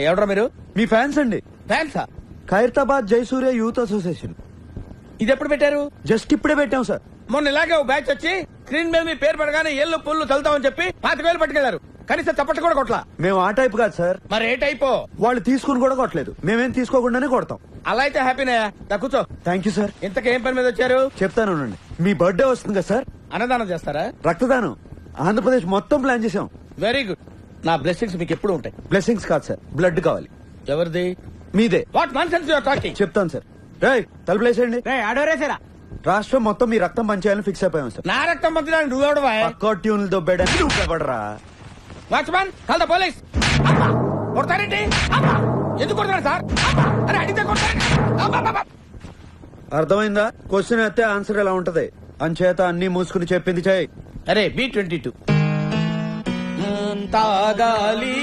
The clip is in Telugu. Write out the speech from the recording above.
ఎవడ్రా మీరు? మీ ఫ్యాన్స్ అండి. ఫ్యాన్సా? Khairatabad Jayasuriya youth association. ఇది ఎప్పుడు పెట్టారు? జస్ట్ ఇప్పుడే పెట్టాం సార్. మొన్న ఇలాగే ఓ బ్యాచ్ వచ్చి స్క్రీన్ మీద మీ పేరు పడగానే ఏళ్ళు పుల్లు చల్తామని చెప్పి 25,000 పట్టుకెళ్లారు. కనీసం చప్పట్లు కూడా కొట్లా. మేము ఆ టైప్ కాదు సార్. మరి ఏ టైపో? వాళ్ళు తీసుకుని కూడా కొట్టలేదు, మేమేం తీసుకోకుండానే కొడతాం. అలా అయితే హ్యాపీనయా. కూర్చో. Thank you sir. ఇంతకేం పని మీద వచ్చారు? చెప్తాను. మీ బర్త్డే వస్తుంది కదా సార్. అన్నదానం చేస్తారా? రక్తదానం ఆంధ్రప్రదేశ్ మొత్తం ప్లాన్ చేసాం. Very good. నా బ్లెస్సింగ్స్ మీకు ఎప్పుడు ఉంటాయి. బ్లెస్సింగ్స్ కాదు సార్, బ్లడ్ కావాలి. ఎవరిది? మీదే. What nonsense you are talking? చెప్తాను సార్. రేయ్ తలుపులేసేయండి. ఆడోరేసారా? రాష్ట్రం మొత్తం మీ రక్తం పంచేయాలని ఫిక్స్ అయిపోయాం సార్. నా రక్తం పంచడానికి నువ్వెవడవా? పక్క ట్యూన్లు దొబ్బేయడానికి నువ్వు కబడరా. Watchman call the police. కొడతారేంటి? ఎందుకు కొడతారు సార్? అరే అడిగితే కొడతారు. అర్థమైందా? క్వశ్చన్ అయితే ఆన్సర్ ఎలా ఉంటది. అంచేత అన్ని మూసుకుని చెప్పింది చేయి. అరే B22 తాగాలి